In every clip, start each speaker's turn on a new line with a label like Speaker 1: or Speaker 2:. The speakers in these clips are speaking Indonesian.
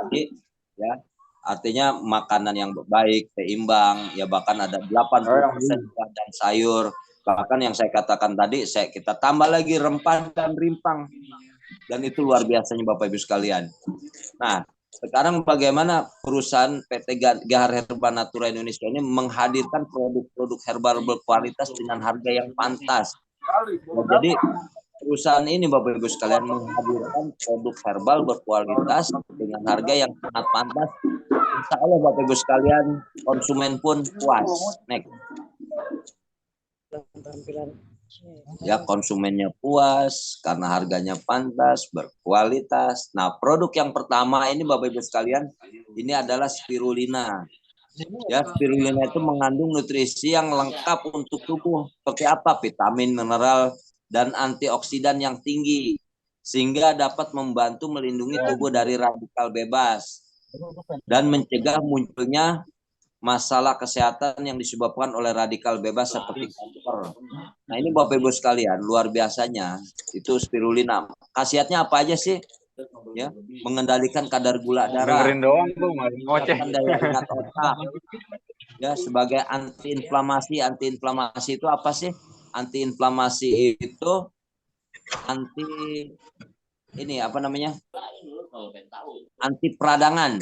Speaker 1: tadi ya. Artinya makanan yang baik, seimbang, ya bahkan ada 80% buah dan sayur. Bahkan yang saya katakan tadi, kita tambah lagi rempah dan rimpang. Dan itu luar biasanya Bapak Ibu sekalian. Nah, sekarang bagaimana perusahaan PT Gahar Herba Natura Indonesia ini menghadirkan produk-produk herbal berkualitas dengan harga yang pantas. Nah, jadi perusahaan ini Bapak Ibu sekalian menghadirkan produk herbal berkualitas dengan harga yang sangat pantas. Insya Allah Bapak Ibu sekalian, konsumen pun puas. Next. Ya, konsumennya puas karena harganya pantas, berkualitas. Nah, produk yang pertama ini Bapak Ibu sekalian, ini adalah spirulina. Ya, spirulina itu mengandung nutrisi yang lengkap untuk tubuh. Seperti apa? Vitamin, mineral, dan antioksidan yang tinggi. Sehingga dapat membantu melindungi tubuh dari radikal bebas. Dan mencegah munculnya masalah kesehatan yang disebabkan oleh radikal bebas seperti kanker. Nah, ini Bapak Ibu sekalian, luar biasanya itu spirulina. Khasiatnya apa aja sih? Ya, mengendalikan kadar gula darah.
Speaker 2: Dengerin doang tuh, ngoceh.
Speaker 1: Daya ingat otak. Ya, sebagai antiinflamasi. Antiinflamasi itu apa sih? Antiinflamasi itu anti peradangan.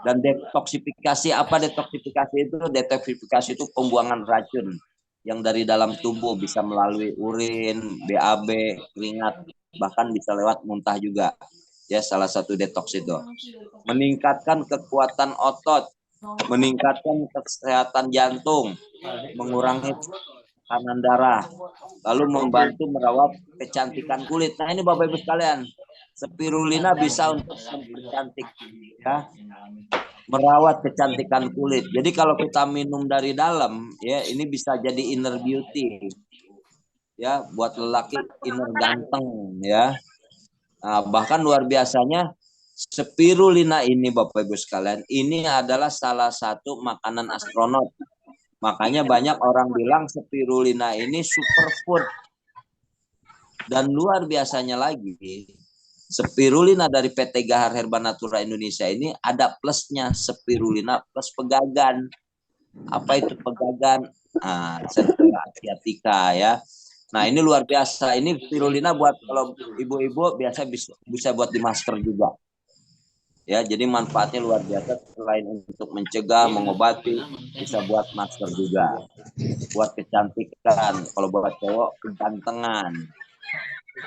Speaker 1: Dan detoksifikasi, apa detoksifikasi itu? Detoksifikasi itu pembuangan racun yang dari dalam tubuh, bisa melalui urin, BAB, keringat, bahkan bisa lewat muntah juga. Ya, salah satu detoks itu. Meningkatkan kekuatan otot, meningkatkan kesehatan jantung, mengurangi tekanan darah, lalu membantu merawat kecantikan kulit. Nah, ini Bapak Ibu sekalian, spirulina bisa untuk mempercantik, ya, merawat kecantikan kulit. Jadi kalau kita minum dari dalam, ya, ini bisa jadi inner beauty, ya, buat lelaki inner ganteng, ya. Nah, bahkan luar biasanya spirulina ini Bapak Ibu sekalian, ini adalah salah satu makanan astronot. Makanya banyak orang bilang spirulina ini superfood. Dan luar biasanya lagi, spirulina dari PT Gahar Herba Natura Indonesia ini ada plusnya, spirulina plus pegagan. Apa itu pegagan? Nah, asiatica, ya. Nah, ini luar biasa. Ini spirulina buat kalau ibu-ibu biasa bisa buat di masker juga. Ya, jadi manfaatnya luar biasa. Selain untuk mencegah, mengobati, bisa buat masker juga. Buat kecantikan. Kalau buat cowok, kegantengan.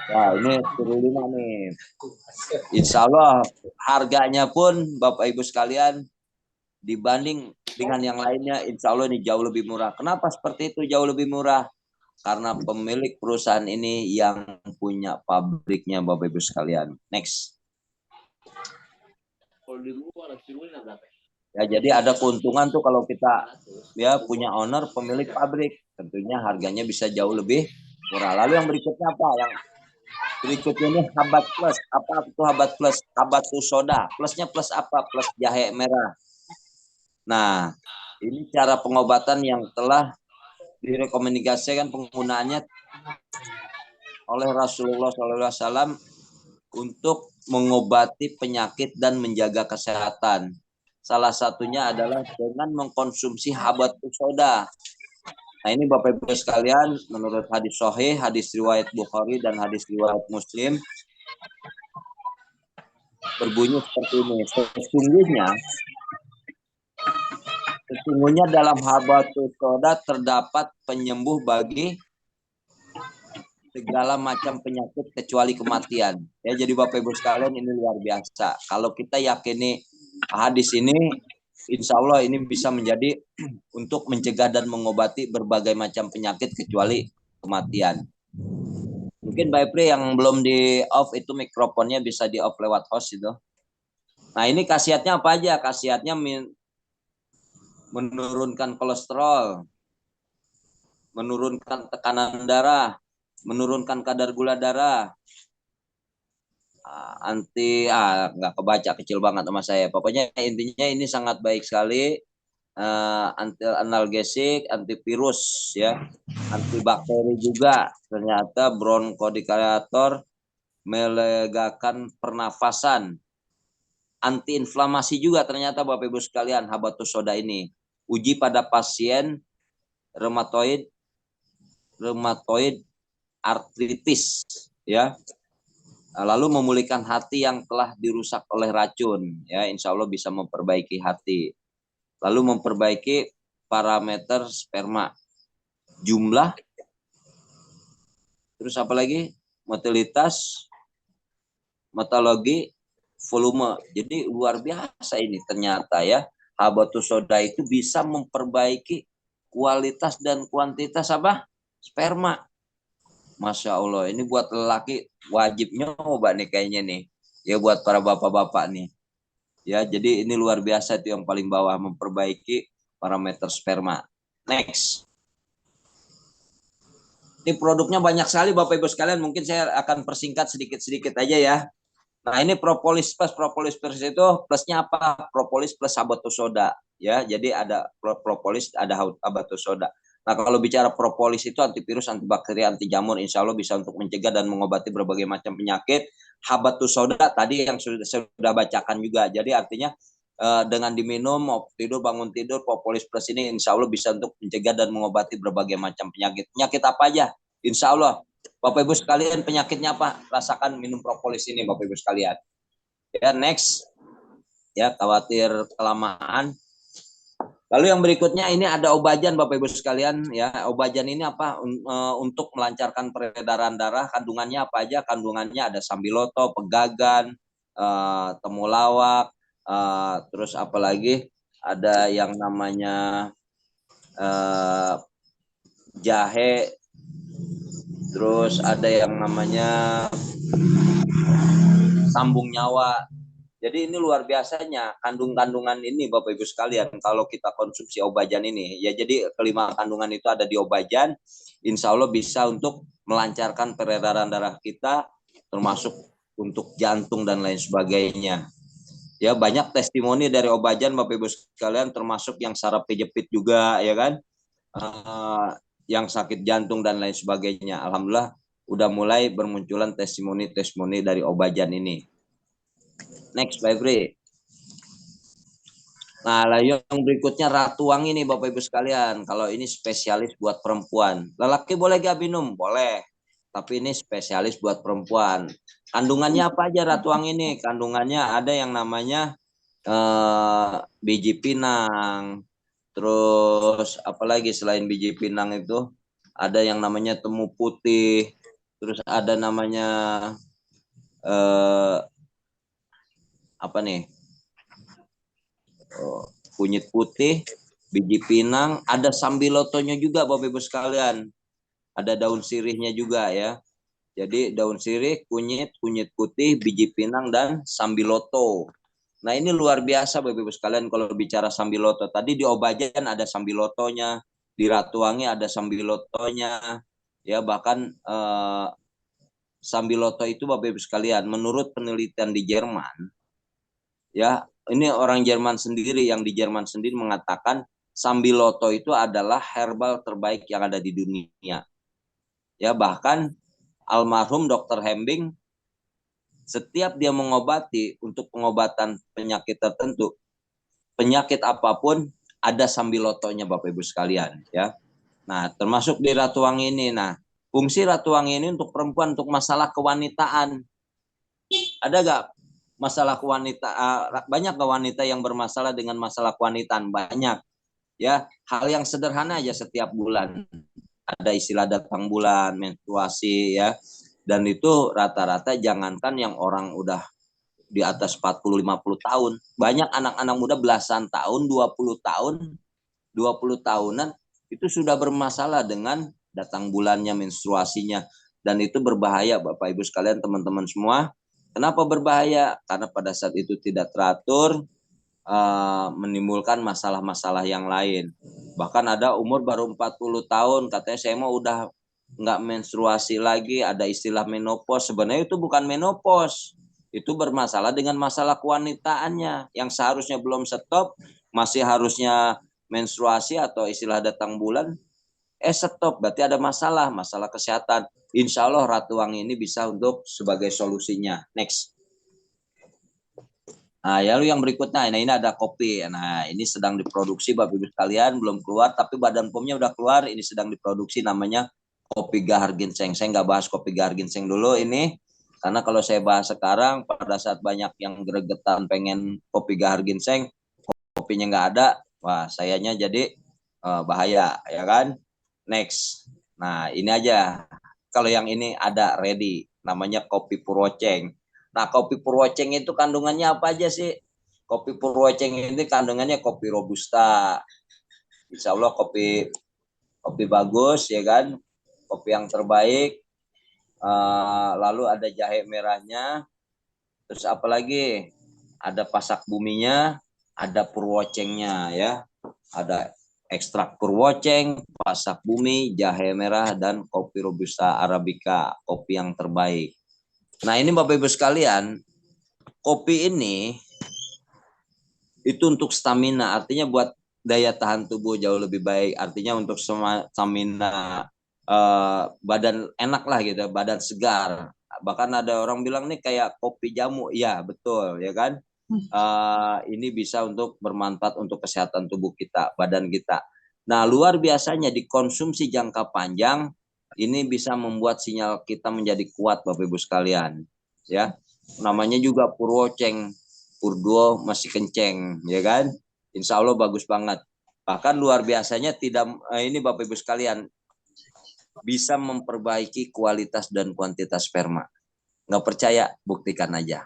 Speaker 1: Nah, ini spirulina nih. Insya Allah harganya pun Bapak Ibu sekalian dibanding dengan yang lainnya, insya Allah ini jauh lebih murah. Kenapa seperti itu jauh lebih murah? Karena pemilik perusahaan ini yang punya pabriknya Bapak Ibu sekalian. Next. Ya, jadi ada keuntungan tuh kalau kita ya punya owner pemilik pabrik. Tentunya harganya bisa jauh lebih murah. Lalu yang berikutnya apa? Yang berikutnya ini Habat Plus. Apa itu Habat Plus? Habat itu soda. Plusnya plus apa? Plus jahe merah. Nah, ini cara pengobatan yang telah direkomendasikan penggunaannya oleh Rasulullah SAW untuk mengobati penyakit dan menjaga kesehatan. Salah satunya adalah dengan mengkonsumsi habat soda. Nah, ini Bapak Ibu sekalian, menurut hadis sahih, hadis riwayat Bukhari dan hadis riwayat Muslim, berbunyi seperti ini. Sesungguhnya dalam habatus soda terdapat penyembuh bagi segala macam penyakit kecuali kematian. Ya, jadi Bapak Ibu sekalian, ini luar biasa. Kalau kita yakini hadis ini, insya Allah ini bisa menjadi untuk mencegah dan mengobati berbagai macam penyakit kecuali kematian. Mungkin Mbak Epri yang belum di off itu mikrofonnya bisa di off lewat host itu. Nah, ini khasiatnya apa aja? Khasiatnya menurunkan kolesterol, menurunkan tekanan darah, menurunkan kadar gula darah, nggak kebaca, kecil banget sama saya. Pokoknya intinya ini sangat baik sekali, anti analgesik, antivirus, ya, antibakteri juga. Ternyata bronkodilatator, melegakan pernafasan, anti inflamasi juga ternyata Bapak Ibu sekalian habatus soda ini. Uji pada pasien rheumatoid artritis ya. Lalu memulihkan hati yang telah dirusak oleh racun ya, insya Allah bisa memperbaiki hati. Lalu memperbaiki parameter sperma, jumlah, terus apa lagi, motilitas, motologi, volume. Jadi luar biasa ini ternyata ya, habatus soda itu bisa memperbaiki kualitas dan kuantitas apa, sperma. Masya Allah, ini buat lelaki wajib nyoba nih kayaknya nih. Ya buat para bapak-bapak nih. Ya, jadi ini luar biasa itu yang paling bawah, memperbaiki parameter sperma. Next. Ini produknya banyak sekali Bapak Ibu sekalian, mungkin saya akan persingkat sedikit-sedikit aja ya. Nah, ini propolis plus itu plusnya apa? Propolis plus habatus soda ya. Jadi ada propolis, ada habatus soda. Nah, kalau bicara propolis itu antivirus, antibakteri, anti jamur, insya Allah bisa untuk mencegah dan mengobati berbagai macam penyakit. Habatus soda tadi yang sudah bacakan juga. Jadi artinya dengan diminum mau tidur, bangun tidur, propolis plus ini insya Allah bisa untuk mencegah dan mengobati berbagai macam penyakit. Penyakit apa aja? Insya Allah. Bapak Ibu sekalian, penyakitnya apa? Rasakan minum propolis ini Bapak Ibu sekalian. Ya, next. Ya, khawatir kelamaan. Lalu yang berikutnya ini ada obajan Bapak Ibu sekalian ya. Obajan ini apa? Untuk melancarkan peredaran darah. Kandungannya apa aja? Kandungannya ada sambiloto, pegagan, temulawak, terus apa lagi? Ada yang namanya jahe, terus ada yang namanya sambung nyawa. Jadi ini luar biasanya kandungan ini Bapak Ibu sekalian kalau kita konsumsi obajan ini. Ya jadi kelima kandungan itu ada di obajan. Insya Allah bisa untuk melancarkan peredaran darah kita, termasuk untuk jantung dan lain sebagainya. Ya banyak testimoni dari obajan Bapak Ibu sekalian, termasuk yang saraf kejepit juga ya kan. Yang sakit jantung dan lain sebagainya. Alhamdulillah udah mulai bermunculan testimoni dari obajan ini. Next, Pak Ibri. Nah, yang berikutnya Ratu Wangi nih Bapak Ibu sekalian. Kalau ini spesialis buat perempuan. Lelaki boleh gak minum? Boleh. Tapi ini spesialis buat perempuan. Kandungannya apa aja Ratu Wangi ini? Kandungannya ada yang namanya biji pinang. Terus apalagi selain biji pinang itu ada yang namanya temu putih. Terus ada namanya apa nih? Kunyit putih, biji pinang, ada sambilotonya juga Bapak Ibu sekalian. Ada daun sirihnya juga ya. Jadi daun sirih, kunyit putih, biji pinang dan sambiloto. Nah, ini luar biasa Bapak Ibu sekalian kalau bicara sambiloto. Tadi di obajan ada sambilotonya, di Ratu Wangi ada sambilotonya. Ya, bahkan sambiloto itu Bapak Ibu sekalian, menurut penelitian di Jerman, ya ini orang Jerman sendiri, yang di Jerman sendiri mengatakan sambiloto itu adalah herbal terbaik yang ada di dunia. Ya bahkan almarhum Dr. Hembing setiap dia mengobati untuk pengobatan penyakit tertentu, penyakit apapun ada sambilotonya Bapak Ibu sekalian ya. Nah, termasuk di Ratu Wangi ini. Nah, fungsi Ratu Wangi ini untuk perempuan, untuk masalah kewanitaan. Ada gak masalah wanita, banyak ke wanita yang bermasalah dengan masalah kewanitaan? Banyak ya, hal yang sederhana aja, setiap bulan ada istilah datang bulan, menstruasi ya, dan itu rata-rata jangankan yang orang udah di atas 40-50 tahun, banyak anak-anak muda belasan tahun, 20 tahun, 20 tahunan itu sudah bermasalah dengan datang bulannya, menstruasinya, dan itu berbahaya Bapak Ibu sekalian, teman-teman semua. Kenapa berbahaya? Karena pada saat itu tidak teratur, menimbulkan masalah-masalah yang lain. Bahkan ada umur baru 40 tahun, katanya saya mau udah nggak menstruasi lagi, ada istilah menopause. Sebenarnya itu bukan menopause, itu bermasalah dengan masalah kewanitaannya, yang seharusnya belum stop, masih harusnya menstruasi atau istilah datang bulan, stop, berarti ada masalah kesehatan. Insya Allah Ratu Wangi ini bisa untuk sebagai solusinya. Next. Nah, lalu yang berikutnya, nah ini ada kopi. Nah, ini sedang diproduksi Bapak Ibu sekalian, belum keluar, tapi Badan POM-nya udah keluar. Ini sedang diproduksi, namanya kopi Gahar Ginseng. Saya nggak bahas kopi Gahar Ginseng dulu ini, karena kalau saya bahas sekarang, pada saat banyak yang gregetan pengen kopi Gahar Ginseng, kopinya nggak ada, wah sayanya jadi bahaya, ya kan? Next. Nah, ini aja. Kalau yang ini ada ready, namanya kopi Purwoceng. Nah, kopi Purwoceng itu kandungannya apa aja sih? Kopi Purwoceng ini kandungannya kopi robusta. Insya Allah kopi kopi bagus, ya kan? Kopi yang terbaik. Lalu ada jahe merahnya. Terus apa lagi? Ada pasak buminya, ada Purwocengnya, ya. Ada ekstrak Purwoceng, pasak bumi, jahe merah, dan kopi robusta arabica, kopi yang terbaik. Nah, ini Bapak Ibu sekalian, kopi ini itu untuk stamina, artinya buat daya tahan tubuh jauh lebih baik, artinya untuk stamina, badan enak lah gitu, badan segar. Bahkan ada orang bilang nih kayak kopi jamu, ya betul, ya kan? Ini bisa untuk bermanfaat untuk kesehatan tubuh kita, badan kita. Nah, luar biasanya dikonsumsi jangka panjang, ini bisa membuat sinyal kita menjadi kuat, Bapak Ibu sekalian. Ya, namanya juga Purwoceng, Purduo masih kenceng, ya kan? Insya Allah bagus banget. Bahkan luar biasanya tidak, ini Bapak Ibu sekalian, bisa memperbaiki kualitas dan kuantitas sperma. Nggak percaya, buktikan aja,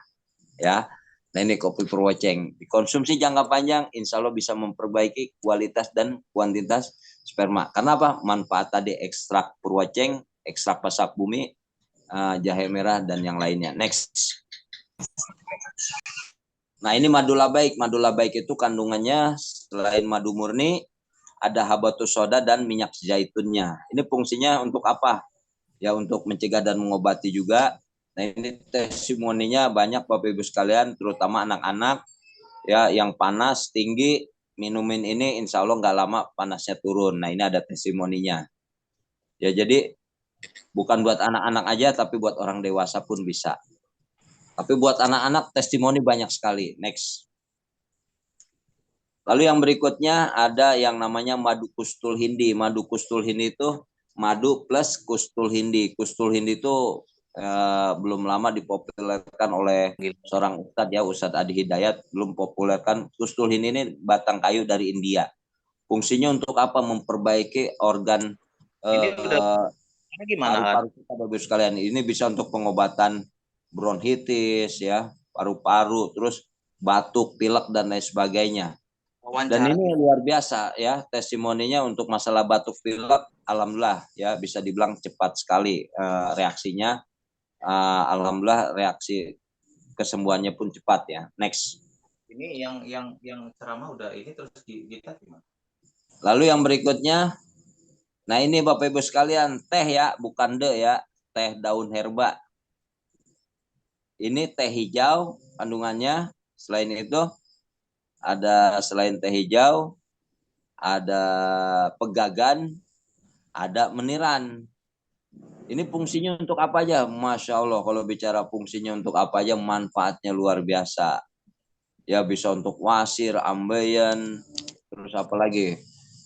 Speaker 1: ya. Nah, ini kopi Purwoceng dikonsumsi jangka panjang, insya Allah bisa memperbaiki kualitas dan kuantitas sperma. Kenapa? Manfaat tadi ekstrak Purwoceng, ekstrak pasak bumi, jahe merah, dan yang lainnya. Next. Nah, ini madu labaik. Madu labaik itu kandungannya selain madu murni, ada habatus soda dan minyak zaitunnya. Ini fungsinya untuk apa? Ya, untuk mencegah dan mengobati juga. Nah, ini testimoninya banyak Bapak Ibu sekalian, terutama anak-anak ya yang panas tinggi, minumin ini insya Allah nggak lama panasnya turun. Nah, ini ada testimoninya. Ya, jadi bukan buat anak-anak aja, tapi buat orang dewasa pun bisa. Tapi buat anak-anak testimoni banyak sekali. Next. Lalu yang berikutnya ada yang namanya madu kustul hindi. Madu kustul hindi itu madu plus kustul hindi. Kustul hindi itu belum lama dipopulerkan oleh seorang ustadz, ya, Ustadz Adi Hidayat belum populerkan. Kustul hindi ini batang kayu dari India. Fungsinya untuk apa? Memperbaiki organ
Speaker 2: Ini udah gimana?
Speaker 1: paru-paru kita, Bapak sekalian. Ini bisa untuk pengobatan bronkitis, ya, paru-paru, terus batuk, pilek, dan lain sebagainya. Dan ini luar biasa, ya, testimoninya untuk masalah batuk pilek, alhamdulillah, ya, bisa dibilang cepat sekali reaksinya. Alhamdulillah reaksi kesembuhannya pun cepat, ya. Next.
Speaker 2: Ini yang ceramah udah ini, terus kita gimana?
Speaker 1: Lalu yang berikutnya, nah ini Bapak Ibu sekalian, teh, ya, bukan ya, teh daun herba. Ini teh hijau kandungannya. Selain itu ada, selain teh hijau, ada pegagan, ada meniran. Ini fungsinya untuk apa aja? Masya Allah, kalau bicara fungsinya untuk apa aja, manfaatnya luar biasa. Ya, bisa untuk wasir, ambeien, terus apa lagi?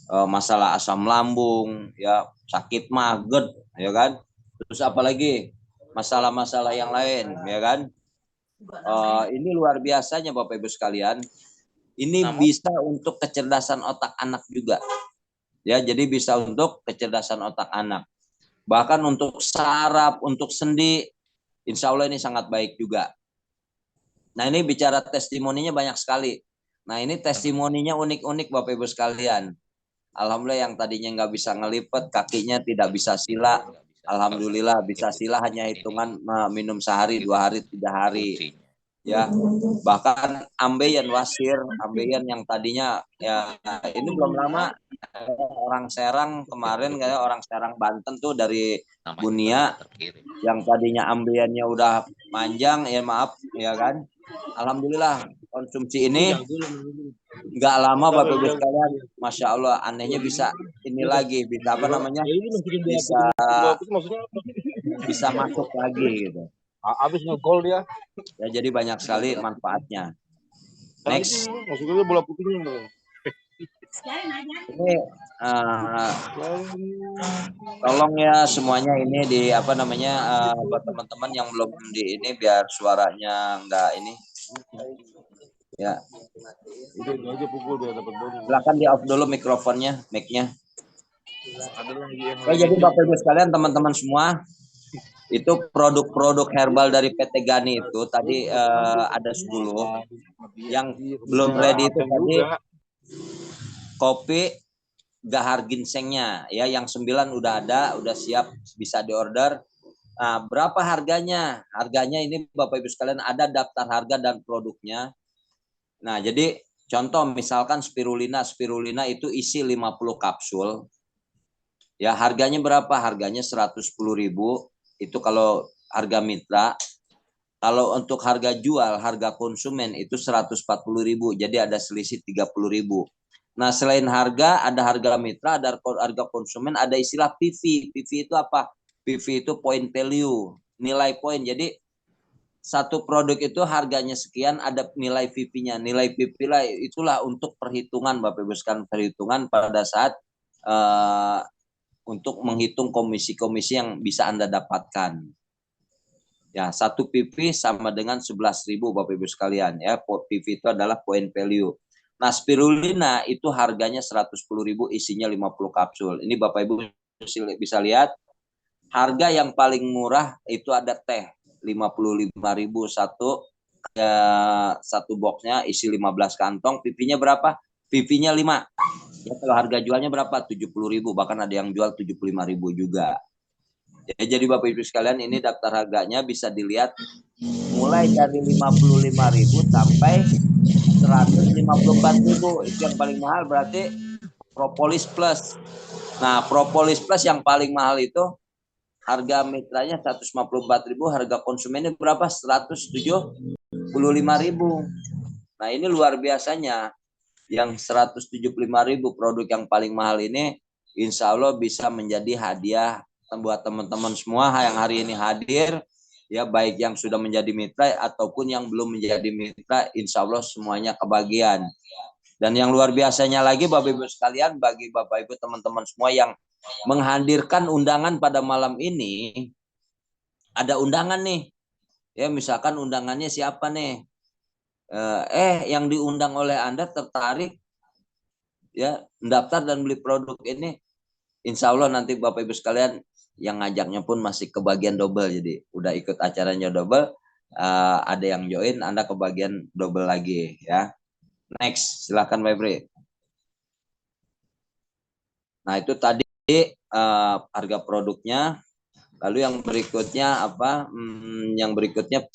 Speaker 1: Masalah asam lambung, ya, sakit maggot, ya kan? Terus apa lagi? Masalah-masalah yang lain, ya kan? Ini luar biasanya Bapak Ibu sekalian. Ini bisa untuk kecerdasan otak anak juga. Ya, jadi bisa untuk kecerdasan otak anak. Bahkan untuk saraf, untuk sendi, insya Allah ini sangat baik juga. Nah, ini bicara testimoninya banyak sekali. Nah, ini testimoninya unik-unik Bapak Ibu sekalian. Alhamdulillah yang tadinya nggak bisa ngelipet, kakinya tidak bisa sila. Alhamdulillah bisa sila hanya hitungan minum sehari, 2 hari, 3 hari. Ya, bahkan ambeien wasir, ambeien yang tadinya, ya, ini belum lama orang Serang kemarin, kayak orang Serang Banten tuh dari Bunia yang tadinya ambeiennya udah panjang, ya maaf, ya kan. Alhamdulillah konsumsi ini nggak lama Bapak Ibu sekalian, Masya Allah, anehnya bisa ini lagi, bisa apa namanya, bisa masuk lagi gitu.
Speaker 3: Habis ngegol dia.
Speaker 1: Ya, jadi banyak sekali manfaatnya. Next.
Speaker 3: Maksudnya bola putihnya.
Speaker 1: Ini tolong ya semuanya ini di apa namanya buat teman-teman yang belum di ini biar suaranya enggak ini ya.
Speaker 3: Udah aja pukul dia dapat bonus.
Speaker 1: Silakan di off dulu mikrofonnya, mic-nya.
Speaker 3: Ada lagi yang
Speaker 1: Jadi Bapak Ibu sekalian, teman-teman semua, itu produk-produk herbal dari PT Gani itu tadi ada 10. Yang belum ready itu tadi kopi gahar ginsengnya ya, yang 9 udah ada, udah siap bisa diorder. Nah, berapa harganya? Harganya ini Bapak Ibu sekalian ada daftar harga dan produknya. Nah, jadi contoh misalkan spirulina itu isi 50 kapsul. Ya, harganya berapa? Harganya 110.000. Itu kalau harga mitra. Kalau untuk harga jual, harga konsumen itu 140.000. Jadi ada selisih 30.000. Nah, selain harga, ada harga mitra, ada harga konsumen, ada istilah PV. PV itu apa? PV itu point value, nilai poin. Jadi satu produk itu harganya sekian, ada nilai VP-nya. Nilai VP lah itulah untuk perhitungan, Bapak Ibu sekalian, perhitungan pada saat untuk menghitung komisi-komisi yang bisa Anda dapatkan. Ya, satu PV sama dengan 11.000 Bapak Ibu sekalian ya. PV itu adalah point value. Nah, spirulina itu harganya 110.000, isinya 50 kapsul. Ini Bapak Ibu bisa lihat harga yang paling murah itu ada teh 55.000 satu boxnya isi 15 kantong. PV-nya berapa? PV-nya 5. Ya, kalau harga jualnya berapa? 70.000, bahkan ada yang jual 75.000 juga. Ya, jadi Bapak Ibu sekalian, ini daftar harganya bisa dilihat mulai dari 55.000 sampai 154.000. Itu yang paling mahal berarti Propolis Plus. Nah, Propolis Plus yang paling mahal itu harga mitranya 154.000, harga konsumennya berapa? 175.000. Nah, ini luar biasanya. Yang 175.000 produk yang paling mahal ini insya Allah bisa menjadi hadiah buat teman-teman semua yang hari ini hadir, ya, baik yang sudah menjadi mitra ataupun yang belum menjadi mitra, insya Allah semuanya kebagian. Dan yang luar biasanya lagi Bapak Ibu sekalian, bagi Bapak Ibu teman-teman semua yang menghadirkan undangan pada malam ini, ada undangan nih, ya, misalkan undangannya siapa nih, yang diundang oleh Anda tertarik ya mendaftar dan beli produk ini, insya Allah nanti Bapak Ibu sekalian yang ngajaknya pun masih kebagian double. Jadi udah ikut acaranya double, ada yang join, Anda kebagian double lagi ya. Next, silakan Pak Febri. Nah, itu tadi harga produknya. Lalu yang berikutnya apa? Yang berikutnya